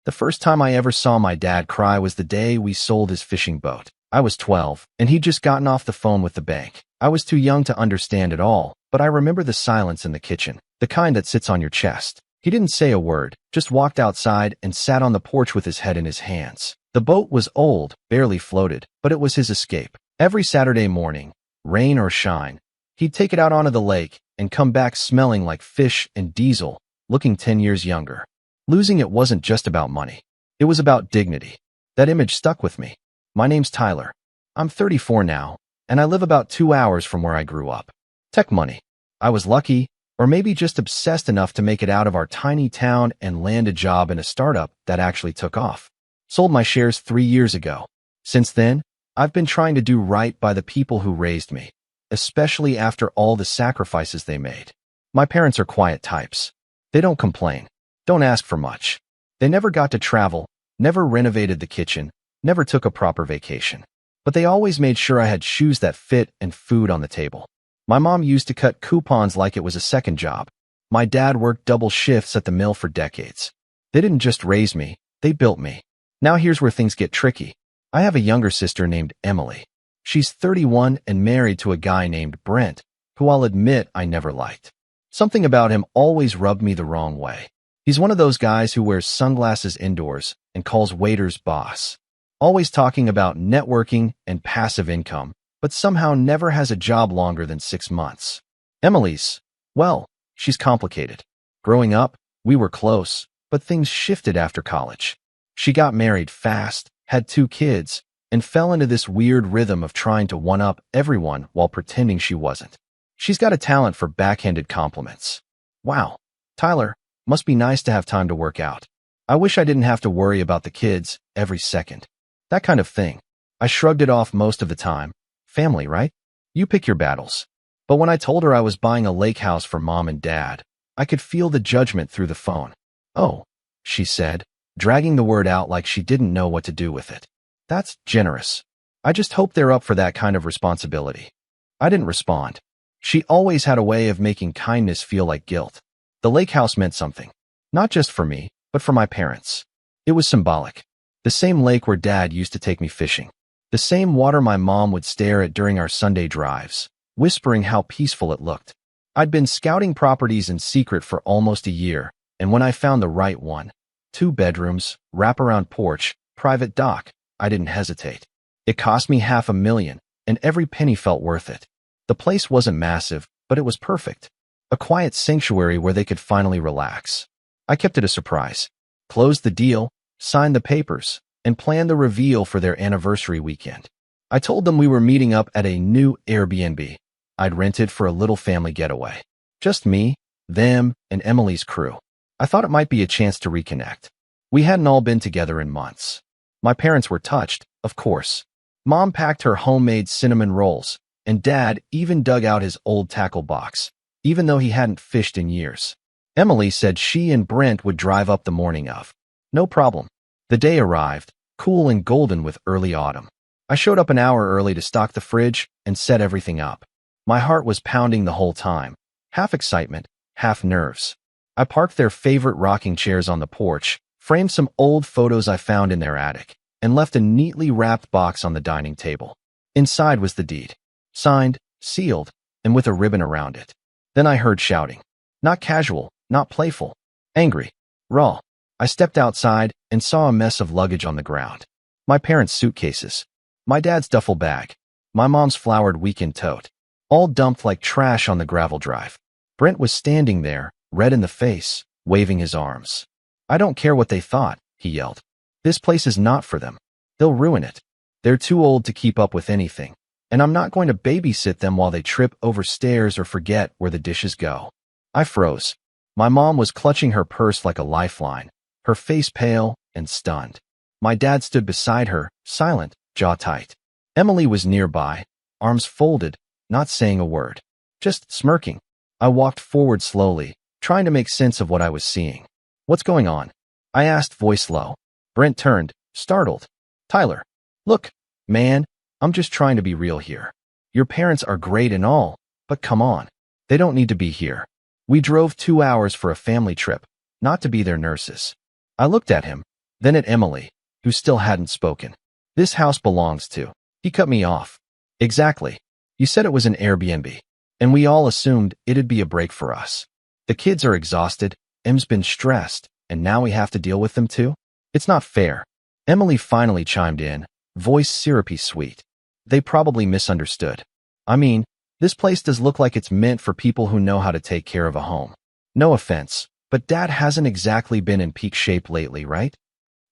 The first time I ever saw my dad cry was the day we sold his fishing boat. I was 12, and he'd just gotten off the phone with the bank. I was too young to understand it all, but I remember the silence in the kitchen, the kind that sits on your chest. He didn't say a word, just walked outside and sat on the porch with his head in his hands. The boat was old, barely floated, but it was his escape. Every Saturday morning, rain or shine, he'd take it out onto the lake and come back smelling like fish and diesel, looking 10 years younger. Losing it wasn't just about money. It was about dignity. That image stuck with me. My name's Tyler. I'm 34 now, and I live about 2 hours from where I grew up. Tech money. I was lucky, or maybe just obsessed enough to make it out of our tiny town and land a job in a startup that actually took off. Sold my shares 3 years ago. Since then, I've been trying to do right by the people who raised me, especially after all the sacrifices they made. My parents are quiet types. They don't complain. Don't ask for much. They never got to travel, never renovated the kitchen, never took a proper vacation. But they always made sure I had shoes that fit and food on the table. My mom used to cut coupons like it was a second job. My dad worked double shifts at the mill for decades. They didn't just raise me, they built me. Now here's where things get tricky. I have a younger sister named Emily. She's 31 and married to a guy named Brent, who I'll admit I never liked. Something about him always rubbed me the wrong way. He's one of those guys who wears sunglasses indoors and calls waiters boss. Always talking about networking and passive income, but somehow never has a job longer than 6 months. Emily's, well, she's complicated. Growing up, we were close, but things shifted after college. She got married fast, had 2 kids, and fell into this weird rhythm of trying to one-up everyone while pretending she wasn't. She's got a talent for backhanded compliments. Wow, Tyler, must be nice to have time to work out. I wish I didn't have to worry about the kids every second. That kind of thing. I shrugged it off most of the time. Family, right? You pick your battles. But when I told her I was buying a lake house for mom and dad, I could feel the judgment through the phone. Oh, she said, dragging the word out like she didn't know what to do with it. That's generous. I just hope they're up for that kind of responsibility. I didn't respond. She always had a way of making kindness feel like guilt. The lake house meant something. Not just for me, but for my parents. It was symbolic. The same lake where Dad used to take me fishing. The same water my mom would stare at during our Sunday drives, whispering how peaceful it looked. I'd been scouting properties in secret for almost a year, and when I found the right one, 2 bedrooms, wraparound porch, private dock, I didn't hesitate. It cost me $500,000, and every penny felt worth it. The place wasn't massive, but it was perfect. A quiet sanctuary where they could finally relax. I kept it a surprise. Closed the deal, signed the papers, and planned the reveal for their anniversary weekend. I told them we were meeting up at a new Airbnb I'd rented for a little family getaway. Just me, them, and Emily's crew. I thought it might be a chance to reconnect. We hadn't all been together in months. My parents were touched, of course. Mom packed her homemade cinnamon rolls, and Dad even dug out his old tackle box, even though he hadn't fished in years. Emily said she and Brent would drive up the morning of. No problem. The day arrived, cool and golden with early autumn. I showed up an hour early to stock the fridge and set everything up. My heart was pounding the whole time, half excitement, half nerves. I parked their favorite rocking chairs on the porch, framed some old photos I found in their attic, and left a neatly wrapped box on the dining table. Inside was the deed. Signed, sealed, and with a ribbon around it. Then I heard shouting. Not casual, not playful. Angry. Raw. I stepped outside and saw a mess of luggage on the ground. My parents' suitcases. My dad's duffel bag. My mom's flowered weekend tote. All dumped like trash on the gravel drive. Brent was standing there, red in the face, waving his arms. I don't care what they thought, he yelled. This place is not for them. They'll ruin it. They're too old to keep up with anything. And I'm not going to babysit them while they trip over stairs or forget where the dishes go. I froze. My mom was clutching her purse like a lifeline, her face pale and stunned. My dad stood beside her, silent, jaw tight. Emily was nearby, arms folded, not saying a word, just smirking. I walked forward slowly, trying to make sense of what I was seeing. What's going on? I asked, voice low. Brent turned, startled. Tyler, look, man, I'm just trying to be real here. Your parents are great and all, but come on. They don't need to be here. We drove 2 hours for a family trip, not to be their nurses. I looked at him, Then at Emily, who still hadn't spoken. This house belongs to. He cut me off. Exactly. You said it was an Airbnb. And we all assumed it'd be a break for us. The kids are exhausted, Em's been stressed, and now we have to deal with them too? It's not fair. Emily finally chimed in, voice syrupy sweet. They probably misunderstood. I mean, this place does look like it's meant for people who know how to take care of a home. No offense, but Dad hasn't exactly been in peak shape lately, right?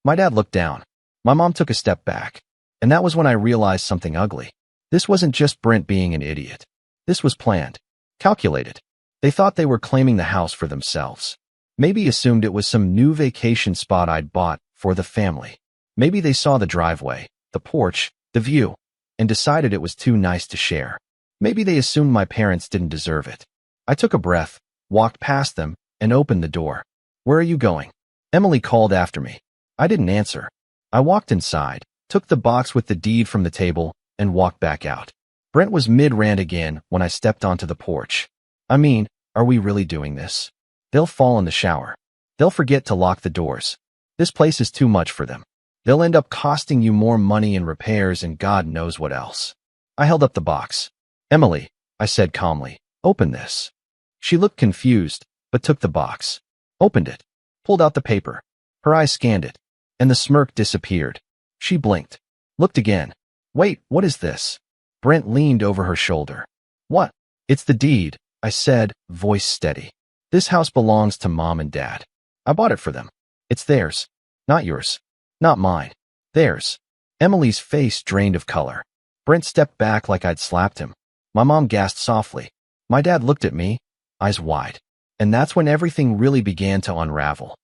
My dad looked down. My mom took a step back. And that was when I realized something ugly. This wasn't just Brent being an idiot. This was planned. Calculated. They thought they were claiming the house for themselves. Maybe assumed it was some new vacation spot I'd bought for the family. Maybe they saw the driveway, the porch, the view, and decided it was too nice to share. Maybe they assumed my parents didn't deserve it. I took a breath, walked past them, and opened the door. Where are you going? Emily called after me. I didn't answer. I walked inside, took the box with the deed from the table, and walked back out. Brent was mid-rant again when I stepped onto the porch. I mean, are we really doing this? They'll fall in the shower. They'll forget to lock the doors. This place is too much for them. They'll end up costing you more money in repairs and God knows what else. I held up the box. Emily, I said calmly, open this. She looked confused, but took the box. Opened it. Pulled out the paper. Her eyes scanned it. And the smirk disappeared. She blinked. Looked again. Wait, what is this? Brent leaned over her shoulder. What? It's the deed, I said, voice steady. This house belongs to Mom and Dad. I bought it for them. It's theirs. Not yours. Not mine. Theirs. Emily's face drained of color. Brent stepped back like I'd slapped him. My mom gasped softly. My dad looked at me, eyes wide. And that's when everything really began to unravel.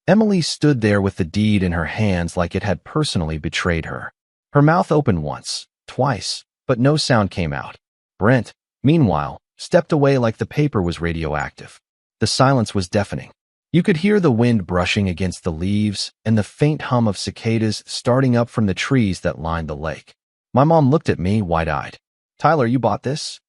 Emily stood there with the deed in her hands like it had personally betrayed her. Her mouth opened once, twice, but no sound came out. Brent, meanwhile, stepped away like the paper was radioactive. The silence was deafening. You could hear the wind brushing against the leaves and the faint hum of cicadas starting up from the trees that lined the lake. My mom looked at me wide-eyed. Tyler, you bought this?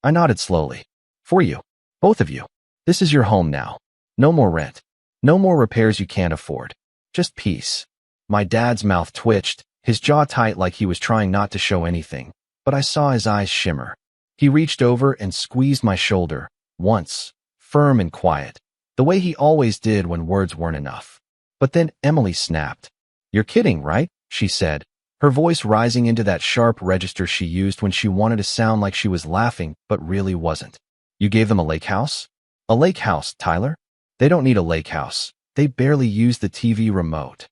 I nodded slowly. For you. Both of you. This is your home now. No more rent. No more repairs you can't afford. Just peace. My dad's mouth twitched, his jaw tight like he was trying not to show anything, but I saw his eyes shimmer. He reached over and squeezed my shoulder, once, firm and quiet, the way he always did when words weren't enough. But then Emily snapped. You're kidding, right? She said, her voice rising into that sharp register she used when she wanted to sound like she was laughing but really wasn't. You gave them a lake house? A lake house, Tyler? They don't need a lake house. They barely use the TV remote.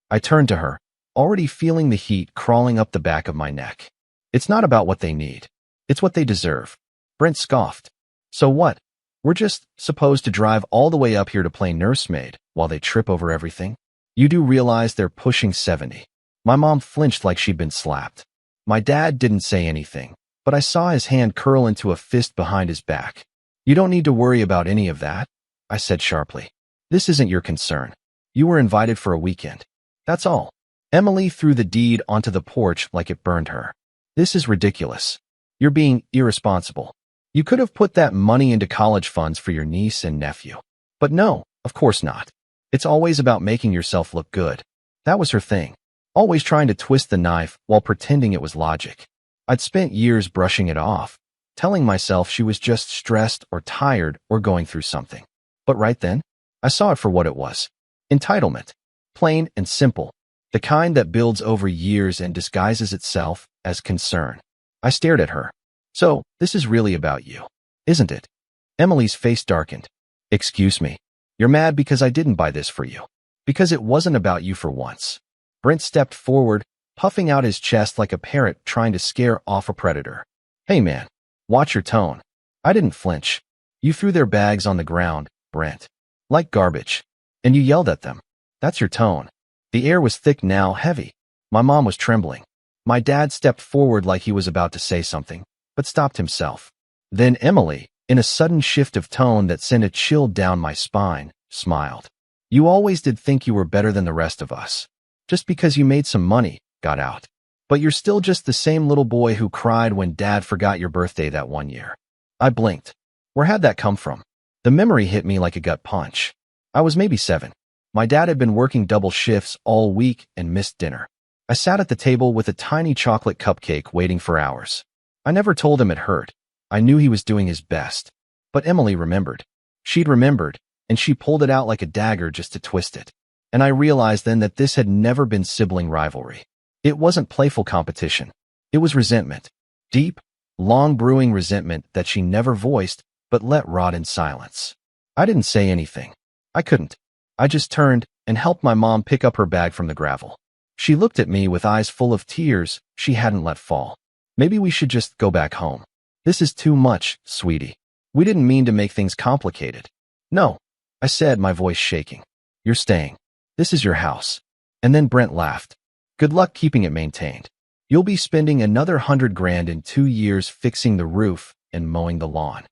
I turned to her, already feeling the heat crawling up the back of my neck. It's not about what they need. It's what they deserve. Brent scoffed. So what? We're just supposed to drive all the way up here to play nursemaid while they trip over everything? You do realize they're pushing 70. My mom flinched like she'd been slapped. My dad didn't say anything, but I saw his hand curl into a fist behind his back. You don't need to worry about any of that, I said sharply. This isn't your concern. You were invited for a weekend. That's all. Emily threw the deed onto the porch like it burned her. This is ridiculous. You're being irresponsible. You could have put that money into college funds for your niece and nephew. But no, of course not. It's always about making yourself look good. That was her thing. Always trying to twist the knife while pretending it was logic. I'd spent years brushing it off, telling myself she was just stressed or tired or going through something. But right then, I saw it for what it was. Entitlement. Plain and simple. The kind that builds over years and disguises itself as concern. I stared at her. So, this is really about you, isn't it? Emily's face darkened. Excuse me. You're mad because I didn't buy this for you. Because it wasn't about you for once. Brent stepped forward, puffing out his chest like a parrot trying to scare off a predator. Hey man, watch your tone. I didn't flinch. You threw their bags on the ground, Brent. Like garbage. And you yelled at them. That's your tone. The air was thick now, heavy. My mom was trembling. My dad stepped forward like he was about to say something, but stopped himself. Then Emily, in a sudden shift of tone that sent a chill down my spine, smiled. You always did think you were better than the rest of us. Just because you made some money, got out. But you're still just the same little boy who cried when Dad forgot your birthday that one year. I blinked. Where had that come from? The memory hit me like a gut punch. I was maybe 7. My dad had been working double shifts all week and missed dinner. I sat at the table with a tiny chocolate cupcake waiting for hours. I never told him it hurt. I knew he was doing his best. But Emily remembered. She'd remembered, and she pulled it out like a dagger just to twist it. And I realized then that this had never been sibling rivalry. It wasn't playful competition. It was resentment. Deep, long-brewing resentment that she never voiced, but let rot in silence. I didn't say anything. I couldn't. I just turned and helped my mom pick up her bag from the gravel. She looked at me with eyes full of tears she hadn't let fall. Maybe we should just go back home. This is too much, sweetie. We didn't mean to make things complicated. No, I said, my voice shaking. You're staying. This is your house. And then Brent laughed. Good luck keeping it maintained. You'll be spending another 100 grand in 2 years fixing the roof and mowing the lawn.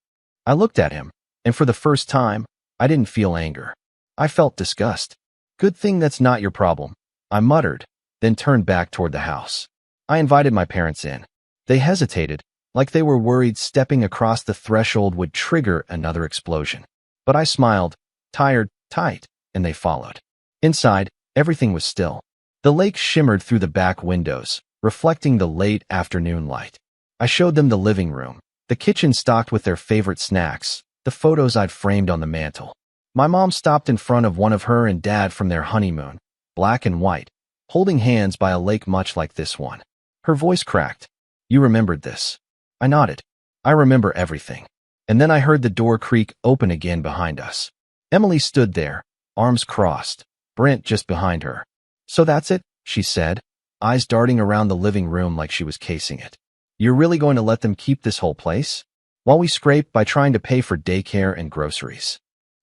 I looked at him, and for the first time, I didn't feel anger. I felt disgust. Good thing that's not your problem, I muttered, then turned back toward the house. I invited my parents in. They hesitated, like they were worried stepping across the threshold would trigger another explosion. But I smiled, tired, tight, and they followed. Inside, everything was still. The lake shimmered through the back windows, reflecting the late afternoon light. I showed them the living room, the kitchen stocked with their favorite snacks, the photos I'd framed on the mantel. My mom stopped in front of one of her and Dad from their honeymoon, black and white, holding hands by a lake much like this one. Her voice cracked. You remembered this. I nodded. I remember everything. And then I heard the door creak open again behind us. Emily stood there, arms crossed, Brent just behind her. So that's it, she said, eyes darting around the living room like she was casing it. You're really going to let them keep this whole place? While we scraped by trying to pay for daycare and groceries.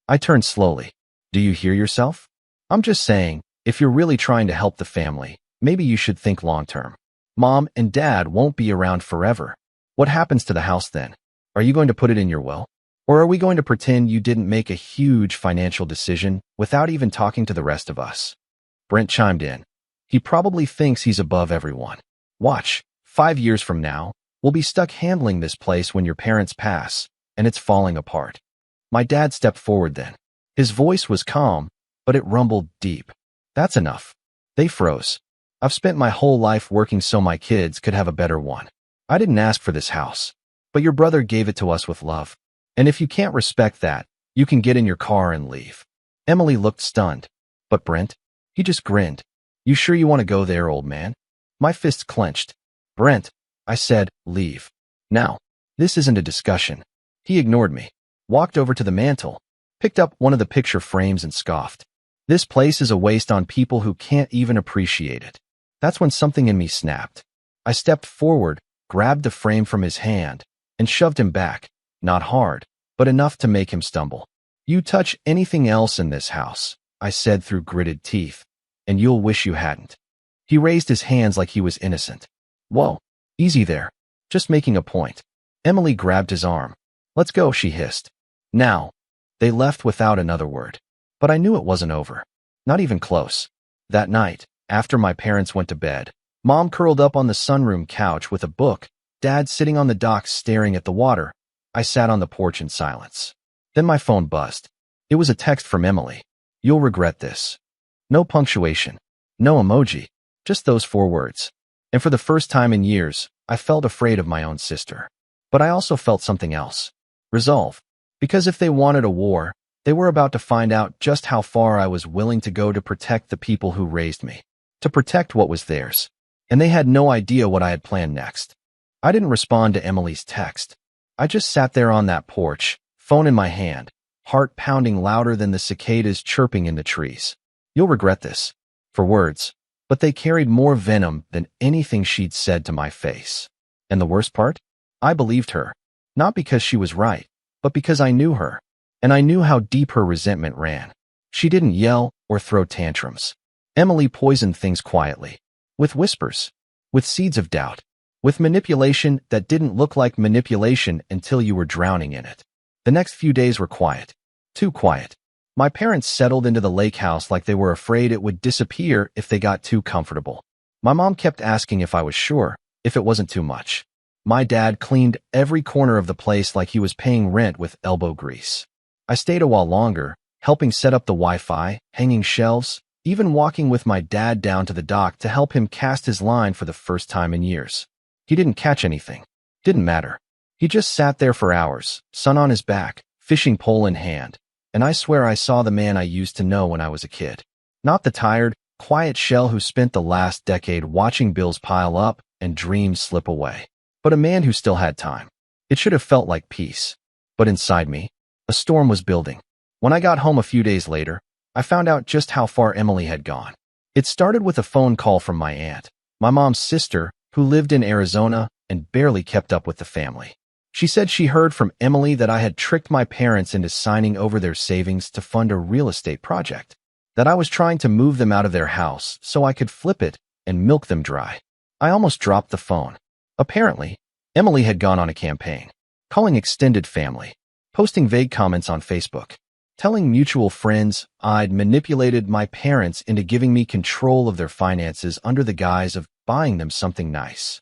I turned slowly. Do you hear yourself? I'm just saying, if you're really trying to help the family, maybe you should think long-term. Mom and Dad won't be around forever. What happens to the house then? Are you going to put it in your will? Or are we going to pretend you didn't make a huge financial decision without even talking to the rest of us? Brent chimed in. He probably thinks he's above everyone. Watch, 5 years from now, we'll be stuck handling this place when your parents pass, and it's falling apart. My dad stepped forward then. His voice was calm, but it rumbled deep. That's enough. They froze. I've spent my whole life working so my kids could have a better one. I didn't ask for this house, but your brother gave it to us with love. And if you can't respect that, you can get in your car and leave. Emily looked stunned. But Brent? He just grinned. You sure you want to go there, old man? My fists clenched. Brent, I said, leave. Now. This isn't a discussion. He ignored me, walked over to the mantel, picked up one of the picture frames and scoffed. This place is a waste on people who can't even appreciate it. That's when something in me snapped. I stepped forward, grabbed the frame from his hand, and shoved him back, not hard, but enough to make him stumble. You touch anything else in this house, I said through gritted teeth, and you'll wish you hadn't. He raised his hands like he was innocent. Whoa, easy there. Just making a point. Emily grabbed his arm. Let's go, she hissed. Now. They left without another word. But I knew it wasn't over. Not even close. That night, after my parents went to bed, Mom curled up on the sunroom couch with a book, Dad sitting on the dock staring at the water. I sat on the porch in silence. Then my phone buzzed. It was a text from Emily. You'll regret this. No punctuation. No emoji. Just those 4 words. And for the first time in years, I felt afraid of my own sister. But I also felt something else. Resolve. Because if they wanted a war, they were about to find out just how far I was willing to go to protect the people who raised me. To protect what was theirs. And they had no idea what I had planned next. I didn't respond to Emily's text. I just sat there on that porch, phone in my hand, heart pounding louder than the cicadas chirping in the trees. You'll regret this. For words. But they carried more venom than anything she'd said to my face. And the worst part? I believed her. Not because she was right, but because I knew her. And I knew how deep her resentment ran. She didn't yell or throw tantrums. Emily poisoned things quietly. With whispers. With seeds of doubt. With manipulation that didn't look like manipulation until you were drowning in it. The next few days were quiet. Too quiet. My parents settled into the Lakehouse like they were afraid it would disappear if they got too comfortable. My mom kept asking if I was sure, if it wasn't too much. My dad cleaned every corner of the place like he was paying rent with elbow grease. I stayed a while longer, helping set up the Wi-Fi, hanging shelves, even walking with my dad down to the dock to help him cast his line for the first time in years. He didn't catch anything. Didn't matter. He just sat there for hours, sun on his back, fishing pole in hand, and I swear I saw the man I used to know when I was a kid. Not the tired, quiet shell who spent the last decade watching bills pile up and dreams slip away, but a man who still had time. It should have felt like peace. But inside me, a storm was building. When I got home a few days later, I found out just how far Emily had gone. It started with a phone call from my aunt, my mom's sister, who lived in Arizona and barely kept up with the family. She said she heard from Emily that I had tricked my parents into signing over their savings to fund a real estate project, that I was trying to move them out of their house so I could flip it and milk them dry. I almost dropped the phone. Apparently, Emily had gone on a campaign, calling extended family, posting vague comments on Facebook, telling mutual friends I'd manipulated my parents into giving me control of their finances under the guise of buying them something nice.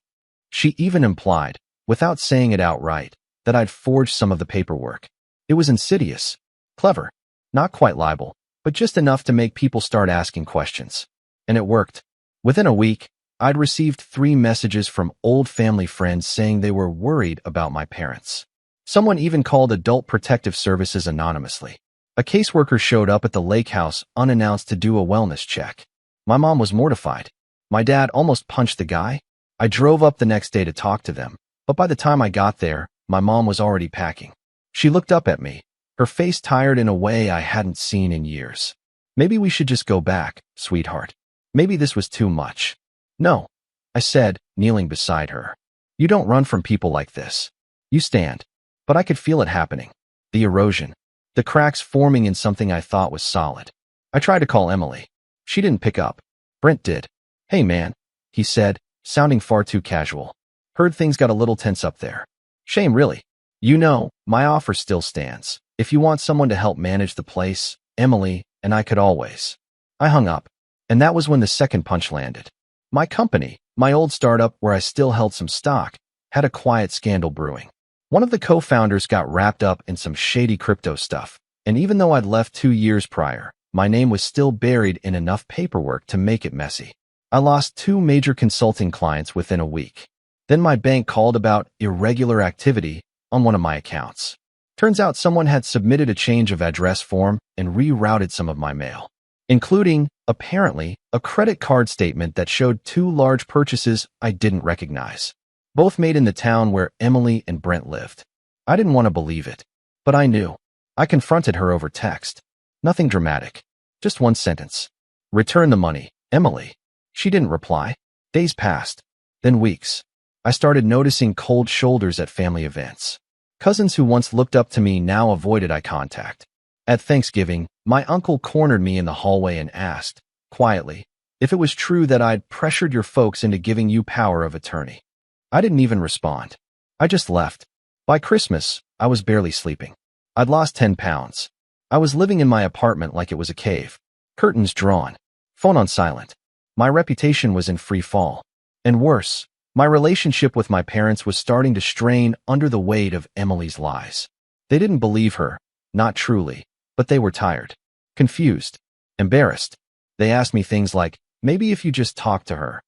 She even implied, without saying it outright, that I'd forged some of the paperwork. It was insidious, clever, not quite libel, but just enough to make people start asking questions. And it worked. Within a week, I'd received 3 messages from old family friends saying they were worried about my parents. Someone even called Adult Protective Services anonymously. A caseworker showed up at the Lakehouse unannounced to do a wellness check. My mom was mortified. My dad almost punched the guy. I drove up the next day to talk to them, but by the time I got there, my mom was already packing. She looked up at me, her face tired in a way I hadn't seen in years. Maybe we should just go back, sweetheart. Maybe this was too much. No, I said, kneeling beside her. You don't run from people like this. You stand. But I could feel it happening. The erosion. The cracks forming in something I thought was solid. I tried to call Emily. She didn't pick up. Brent did. Hey man, he said, sounding far too casual. Heard things got a little tense up there. Shame really. You know, my offer still stands. If you want someone to help manage the place, Emily and I could always. I hung up. And that was when the second punch landed. My company, my old startup where I still held some stock, had a quiet scandal brewing. One of the co-founders got wrapped up in some shady crypto stuff, and even though I'd left 2 years prior, my name was still buried in enough paperwork to make it messy. I lost 2 major consulting clients within a week. Then my bank called about irregular activity on one of my accounts. Turns out someone had submitted a change of address form and rerouted some of my mail, including, apparently, a credit card statement that showed 2 large purchases I didn't recognize, both made in the town where Emily and Brent lived. I didn't want to believe it, but I knew. I confronted her over text. Nothing dramatic. Just one sentence. Return the money, Emily. She didn't reply. Days passed. Then weeks. I started noticing cold shoulders at family events. Cousins who once looked up to me now avoided eye contact. At Thanksgiving, my uncle cornered me in the hallway and asked, quietly, if it was true that I'd pressured your folks into giving you power of attorney. I didn't even respond. I just left. By Christmas, I was barely sleeping. I'd lost 10 pounds. I was living in my apartment like it was a cave. Curtains drawn. Phone on silent. My reputation was in free fall. And worse, my relationship with my parents was starting to strain under the weight of Emily's lies. They didn't believe her, not truly, but they were tired, confused, embarrassed. They asked me things like, maybe if you just talk to her,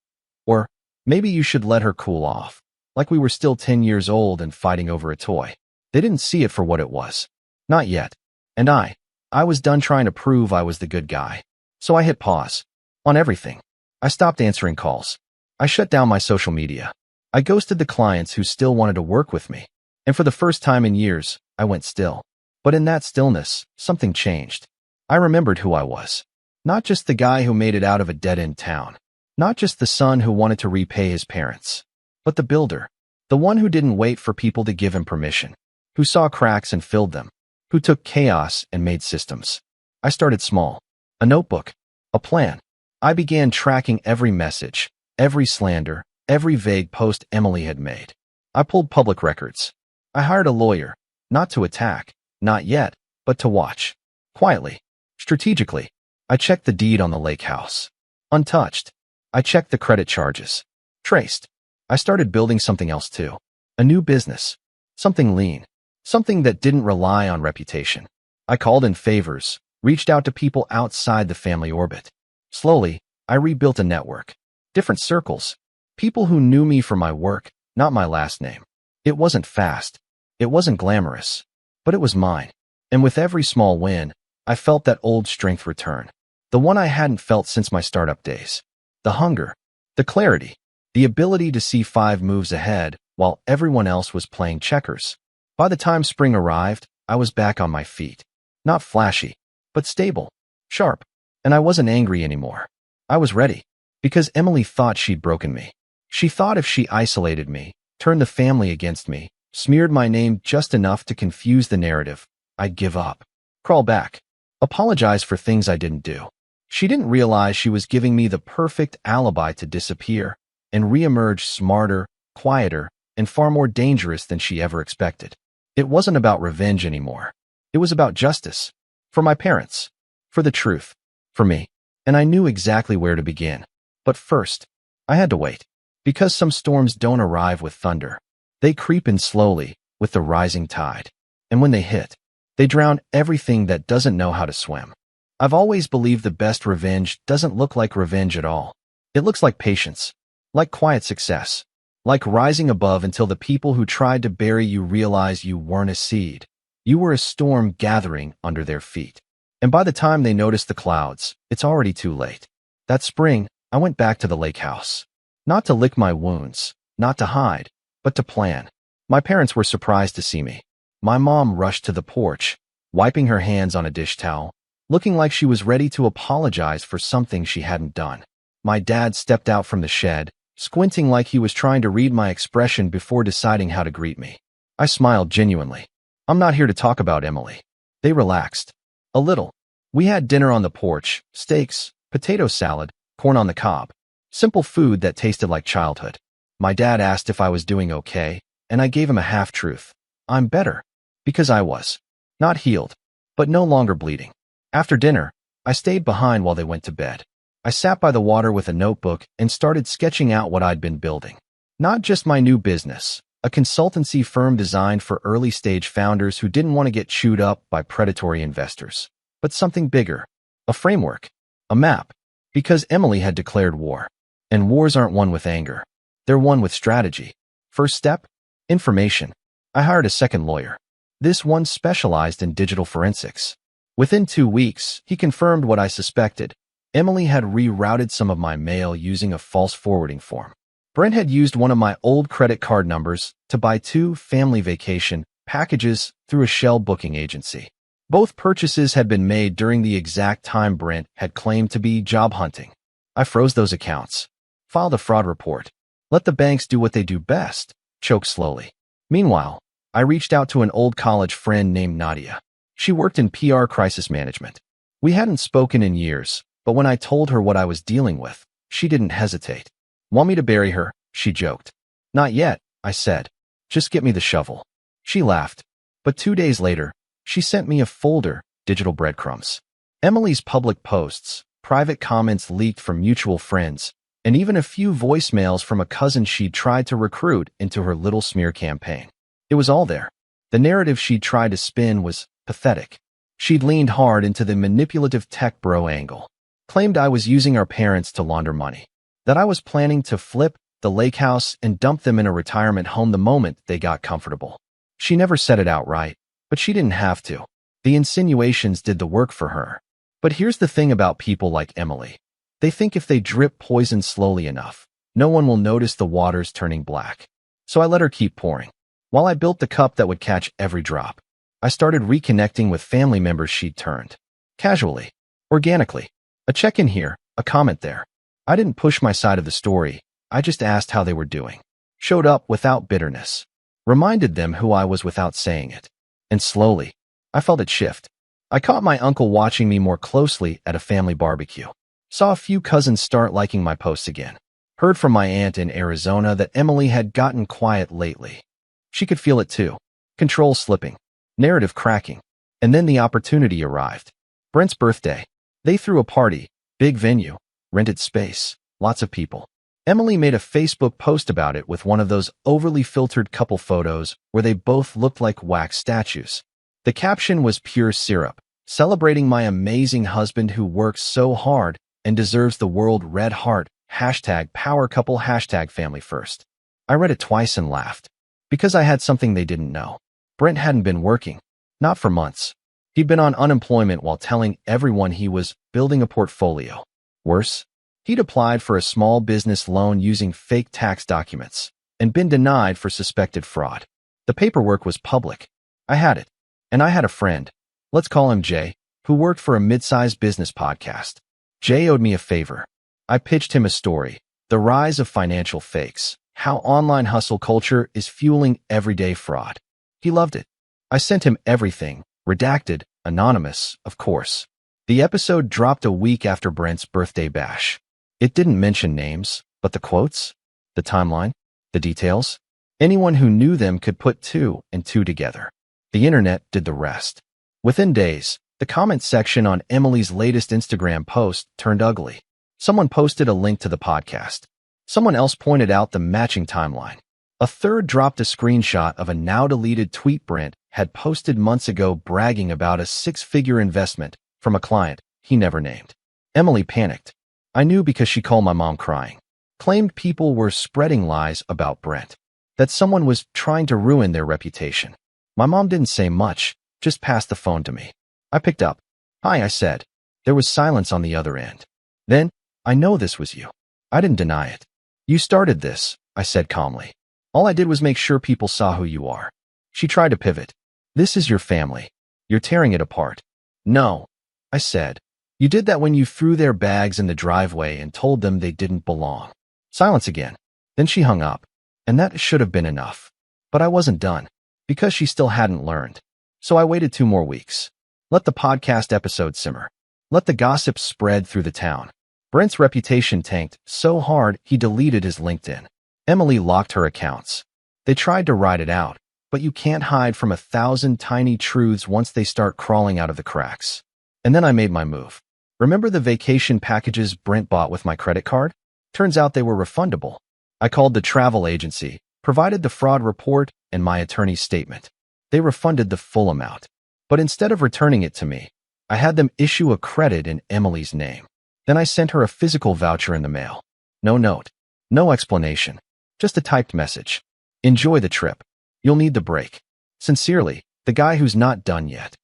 or maybe you should let her cool off, like we were still 10 years old and fighting over a toy. They didn't see it for what it was. Not yet. And I was done trying to prove I was the good guy. So I hit pause. On everything. I stopped answering calls. I shut down my social media. I ghosted the clients who still wanted to work with me. And for the first time in years, I went still. But in that stillness, something changed. I remembered who I was. Not just the guy who made it out of a dead-end town. Not just the son who wanted to repay his parents. But the builder. The one who didn't wait for people to give him permission. Who saw cracks and filled them. Who took chaos and made systems. I started small. A notebook. A plan. I began tracking every message, every slander, every vague post Emily had made. I pulled public records. I hired a lawyer, not to attack, not yet, but to watch. Quietly, strategically, I checked the deed on the Lakehouse. Untouched. I checked the credit charges. Traced. I started building something else too. A new business. Something lean. Something that didn't rely on reputation. I called in favors, reached out to people outside the family orbit. Slowly, I rebuilt a network. Different circles. People who knew me for my work, not my last name. It wasn't fast. It wasn't glamorous. But it was mine. And with every small win, I felt that old strength return. The one I hadn't felt since my startup days. The hunger. The clarity. The ability to see 5 moves ahead while everyone else was playing checkers. By the time spring arrived, I was back on my feet. Not flashy, but stable, sharp. And I wasn't angry anymore. I was ready. Because Emily thought she'd broken me. She thought if she isolated me, turned the family against me, smeared my name just enough to confuse the narrative, I'd give up. Crawl back. Apologize for things I didn't do. She didn't realize she was giving me the perfect alibi to disappear and reemerge smarter, quieter, and far more dangerous than she ever expected. It wasn't about revenge anymore. It was about justice. For my parents. For the truth. For me. And I knew exactly where to begin. But first, I had to wait. Because some storms don't arrive with thunder. They creep in slowly, with the rising tide. And when they hit, they drown everything that doesn't know how to swim. I've always believed the best revenge doesn't look like revenge at all. It looks like patience. Like quiet success. Like rising above until the people who tried to bury you realize you weren't a seed. You were a storm gathering under their feet. And by the time they notice the clouds, it's already too late. That spring, I went back to the Lakehouse. Not to lick my wounds, not to hide, but to plan. My parents were surprised to see me. My mom rushed to the porch, wiping her hands on a dish towel, looking like she was ready to apologize for something she hadn't done. My dad stepped out from the shed, squinting like he was trying to read my expression before deciding how to greet me. I smiled genuinely. I'm not here to talk about Emily. They relaxed. A little. We had dinner on the porch, steaks, potato salad, corn on the cob. Simple food that tasted like childhood. My dad asked if I was doing okay, and I gave him a half-truth. I'm better. Because I was. Not healed, but no longer bleeding. After dinner, I stayed behind while they went to bed. I sat by the water with a notebook and started sketching out what I'd been building. Not just my new business, a consultancy firm designed for early-stage founders who didn't want to get chewed up by predatory investors, but something bigger. A framework. A map. Because Emily had declared war. And wars aren't won with anger. They're won with strategy. First step? Information. I hired a second lawyer. This one specialized in digital forensics. Within 2 weeks, he confirmed what I suspected. Emily had rerouted some of my mail using a false forwarding form. Brent had used one of my old credit card numbers to buy 2 family vacation packages through a shell booking agency. Both purchases had been made during the exact time Brent had claimed to be job hunting. I froze those accounts. Filed a fraud report. Let the banks do what they do best. Choked slowly. Meanwhile, I reached out to an old college friend named Nadia. She worked in PR crisis management. We hadn't spoken in years, but when I told her what I was dealing with, she didn't hesitate. Want me to bury her? She joked. Not yet, I said. Just get me the shovel. She laughed. But 2 days later, she sent me a folder, digital breadcrumbs. Emily's public posts, private comments leaked from mutual friends, and even a few voicemails from a cousin she'd tried to recruit into her little smear campaign. It was all there. The narrative she'd tried to spin was pathetic. She'd leaned hard into the manipulative tech bro angle. Claimed I was using our parents to launder money. That I was planning to flip the Lakehouse and dump them in a retirement home the moment they got comfortable. She never said it outright, but she didn't have to. The insinuations did the work for her. But here's the thing about people like Emily. They think if they drip poison slowly enough, no one will notice the waters turning black. So I let her keep pouring. While I built the cup that would catch every drop, I started reconnecting with family members she'd turned. Casually. Organically. A check-in here, a comment there. I didn't push my side of the story. I just asked how they were doing. Showed up without bitterness. Reminded them who I was without saying it. And slowly, I felt it shift. I caught my uncle watching me more closely at a family barbecue. Saw a few cousins start liking my posts again. Heard from my aunt in Arizona that Emily had gotten quiet lately. She could feel it too. Control slipping. Narrative cracking. And then the opportunity arrived. Brent's birthday. They threw a party. Big venue. Rented space. Lots of people. Emily made a Facebook post about it with one of those overly filtered couple photos where they both looked like wax statues. The caption was pure syrup. celebrating my amazing husband who works so hard and deserves the world red heart, hashtag power couple, hashtag family first. I read it twice and laughed. Because I had something they didn't know. Brent hadn't been working. Not for months. He'd been on unemployment while telling everyone he was building a portfolio. Worse, he'd applied for a small business loan using fake tax documents and been denied for suspected fraud. The paperwork was public. I had it. And I had a friend, let's call him Jay, who worked for a mid-sized business podcast. Jay owed me a favor. I pitched him a story, the rise of financial fakes, how online hustle culture is fueling everyday fraud. He loved it. I sent him everything, redacted, anonymous, of course. The episode dropped a week after Brent's birthday bash. It didn't mention names, but the quotes, the timeline, the details. Anyone who knew them could put two and two together. The internet did the rest. Within days, the comment section on Emily's latest Instagram post turned ugly. Someone posted a link to the podcast. Someone else pointed out the matching timeline. A third dropped a screenshot of a now-deleted tweet Brent had posted months ago bragging about a six-figure investment from a client he never named. Emily panicked. I knew because she called my mom crying. Claimed people were spreading lies about Brent. That someone was trying to ruin their reputation. My mom didn't say much, just passed the phone to me. I picked up. Hi, I said. There was silence on the other end. Then, I know this was you. I didn't deny it. You started this, I said calmly. All I did was make sure people saw who you are. She tried to pivot. This is your family. You're tearing it apart. No, I said. You did that when you threw their bags in the driveway and told them they didn't belong. Silence again. Then she hung up. And that should have been enough. But I wasn't done. Because she still hadn't learned. So I waited 2 more weeks. Let the podcast episode simmer. Let the gossip spread through the town. Brent's reputation tanked so hard he deleted his LinkedIn. Emily locked her accounts. They tried to ride it out, but you can't hide from 1,000 tiny truths once they start crawling out of the cracks. And then I made my move. Remember the vacation packages Brent bought with my credit card? Turns out they were refundable. I called the travel agency, provided the fraud report and my attorney's statement. They refunded the full amount. But instead of returning it to me, I had them issue a credit in Emily's name. Then I sent her a physical voucher in the mail. No note. No explanation. Just a typed message. Enjoy the trip. You'll need the break. Sincerely, the guy who's not done yet.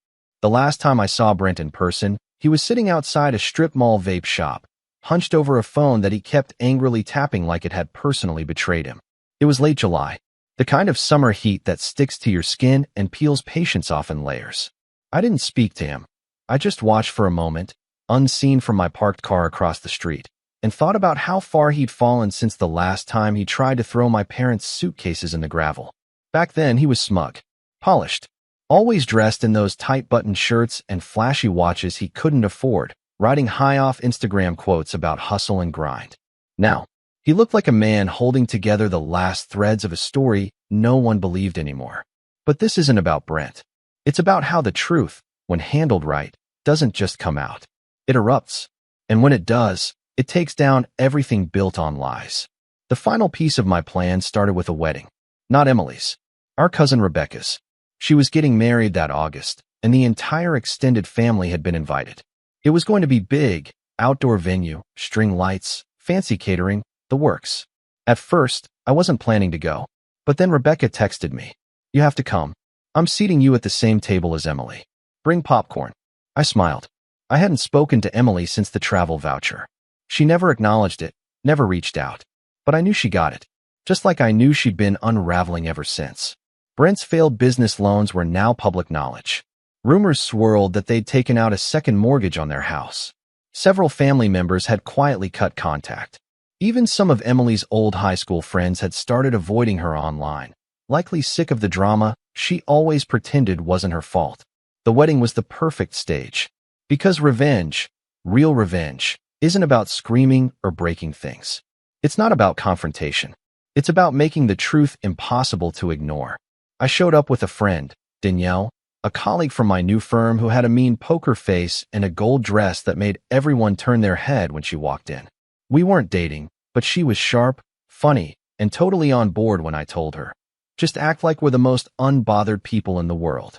The last time I saw Brent in person, he was sitting outside a strip mall vape shop, hunched over a phone that he kept angrily tapping like it had personally betrayed him. It was late July. The kind of summer heat that sticks to your skin and peels patience off in layers. I didn't speak to him. I just watched for a moment, unseen from my parked car across the street, and thought about how far he'd fallen since the last time he tried to throw my parents' suitcases in the gravel. Back then, he was smug, polished, always dressed in those tight-buttoned shirts and flashy watches he couldn't afford, writing high-off Instagram quotes about hustle and grind. Now, he looked like a man holding together the last threads of a story no one believed anymore. But this isn't about Brent. It's about how the truth, when handled right, doesn't just come out. It erupts. And when it does, it takes down everything built on lies. The final piece of my plan started with a wedding. Not Emily's. Our cousin Rebecca's. She was getting married that August, and the entire extended family had been invited. It was going to be big, outdoor venue, string lights, fancy catering, the works. At first, I wasn't planning to go. But then Rebecca texted me. You have to come. I'm seating you at the same table as Emily. Bring popcorn. I smiled. I hadn't spoken to Emily since the travel voucher. She never acknowledged it, never reached out. But I knew she got it. Just like I knew she'd been unraveling ever since. Brent's failed business loans were now public knowledge. Rumors swirled that they'd taken out a second mortgage on their house. Several family members had quietly cut contact. Even some of Emily's old high school friends had started avoiding her online, likely sick of the drama she always pretended wasn't her fault. The wedding was the perfect stage. Because revenge, real revenge, isn't about screaming or breaking things. It's not about confrontation. It's about making the truth impossible to ignore. I showed up with a friend, Danielle, a colleague from my new firm who had a mean poker face and a gold dress that made everyone turn their head when she walked in. We weren't dating, but she was sharp, funny, and totally on board when I told her. Just act like we're the most unbothered people in the world.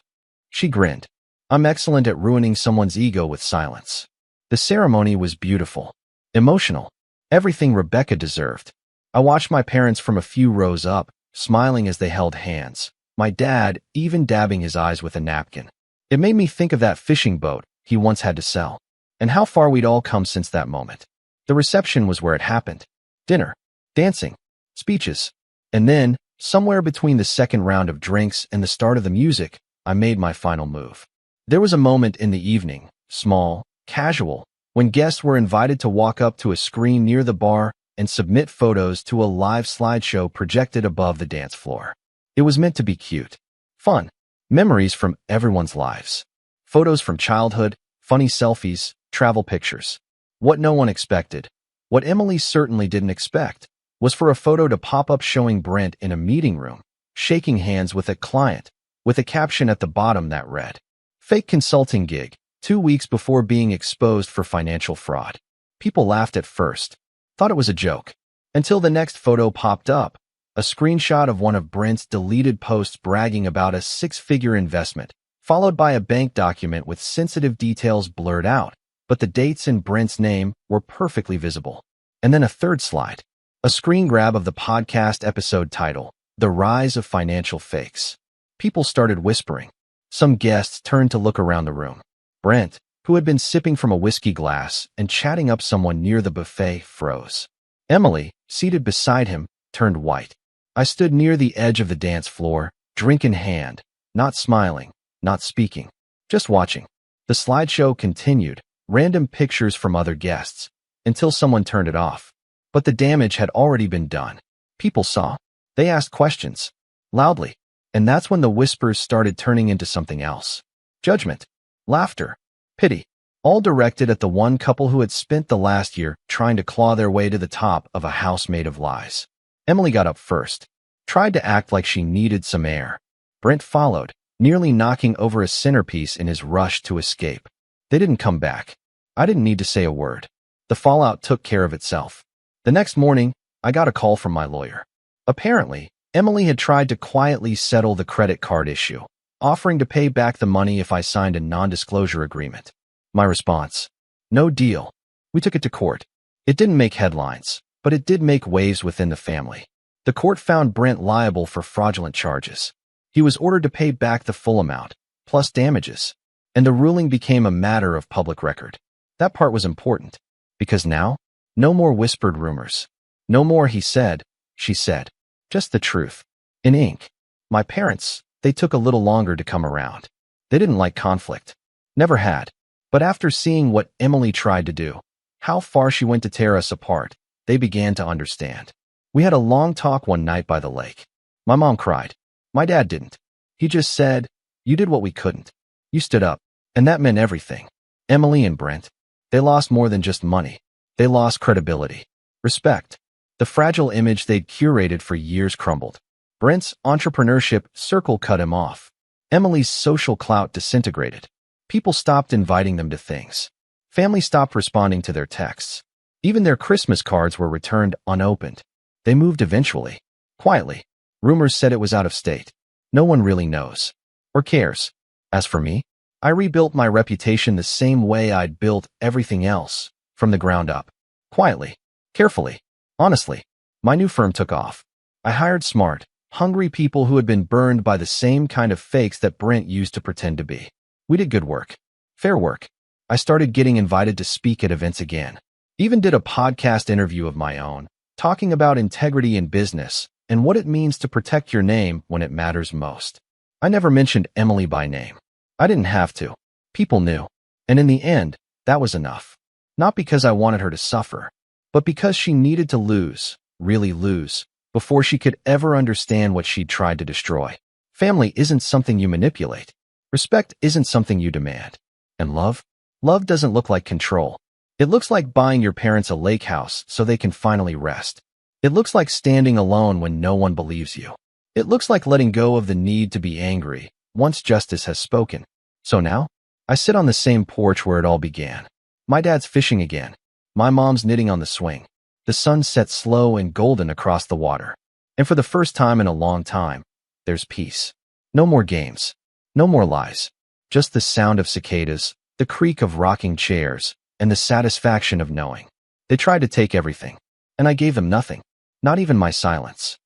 She grinned. I'm excellent at ruining someone's ego with silence. The ceremony was beautiful, emotional, everything Rebecca deserved. I watched my parents from a few rows up, smiling as they held hands, my dad even dabbing his eyes with a napkin. It made me think of that fishing boat he once had to sell, and how far we'd all come since that moment. The reception was where it happened. Dinner, dancing, speeches, and then, somewhere between the second round of drinks and the start of the music, I made my final move. There was a moment in the evening, small, casual, when guests were invited to walk up to a screen near the bar and submit photos to a live slideshow projected above the dance floor. It was meant to be cute, fun, memories from everyone's lives. Photos from childhood, funny selfies, travel pictures. What no one expected, what Emily certainly didn't expect, was for a photo to pop up showing Brent in a meeting room, shaking hands with a client, with a caption at the bottom that read, "Fake consulting gig, 2 weeks before being exposed for financial fraud." People laughed at first, thought it was a joke, until the next photo popped up, a screenshot of one of Brent's deleted posts bragging about a six-figure investment, followed by a bank document with sensitive details blurred out, but the dates in Brent's name were perfectly visible. And then a third slide, a screen grab of the podcast episode title, "The Rise of Financial Fakes." People started whispering. Some guests turned to look around the room. Brent, who had been sipping from a whiskey glass and chatting up someone near the buffet, froze. Emily, seated beside him, turned white. I stood near the edge of the dance floor, drink in hand, not smiling, not speaking, just watching. The slideshow continued, random pictures from other guests, until someone turned it off. But the damage had already been done. People saw. They asked questions. Loudly. And that's when the whispers started turning into something else. Judgment. Laughter. Pity. All directed at the one couple who had spent the last year trying to claw their way to the top of a house made of lies. Emily got up first. Tried to act like she needed some air. Brent followed, nearly knocking over a centerpiece in his rush to escape. They didn't come back. I didn't need to say a word. The fallout took care of itself. The next morning, I got a call from my lawyer. Apparently, Emily had tried to quietly settle the credit card issue, offering to pay back the money if I signed a non-disclosure agreement. My response: no deal. We took it to court. It didn't make headlines, but it did make waves within the family. The court found Brent liable for fraudulent charges. He was ordered to pay back the full amount, plus damages, and the ruling became a matter of public record. That part was important, because now, no more whispered rumors. No more he said, she said. Just the truth. In ink. My parents, they took a little longer to come around. They didn't like conflict. Never had. But after seeing what Emily tried to do, how far she went to tear us apart, they began to understand. We had a long talk one night by the lake. My mom cried. My dad didn't. He just said, "You did what we couldn't. You stood up." And that meant everything. Emily and Brent, they lost more than just money. They lost credibility. Respect. The fragile image they'd curated for years crumbled. Brent's entrepreneurship circle cut him off. Emily's social clout disintegrated. People stopped inviting them to things. Family stopped responding to their texts. Even their Christmas cards were returned unopened. They moved eventually. Quietly. Rumors said it was out of state. No one really knows. Or cares. As for me, I rebuilt my reputation the same way I'd built everything else, from the ground up. Quietly. Carefully. Honestly. My new firm took off. I hired smart, hungry people who had been burned by the same kind of fakes that Brent used to pretend to be. We did good work. Fair work. I started getting invited to speak at events again. Even did a podcast interview of my own, talking about integrity in business and what it means to protect your name when it matters most. I never mentioned Emily by name. I didn't have to. People knew. And in the end, that was enough. Not because I wanted her to suffer, but because she needed to lose, really lose, before she could ever understand what she'd tried to destroy. Family isn't something you manipulate. Respect isn't something you demand. And love? Love doesn't look like control. It looks like buying your parents a lake house so they can finally rest. It looks like standing alone when no one believes you. It looks like letting go of the need to be angry once justice has spoken. So now, I sit on the same porch where it all began. My dad's fishing again. My mom's knitting on the swing. The sun sets slow and golden across the water. And for the first time in a long time, there's peace. No more games. No more lies. just the sound of cicadas, the creak of rocking chairs, and the satisfaction of knowing. They tried to take everything, and I gave them nothing, not even my silence.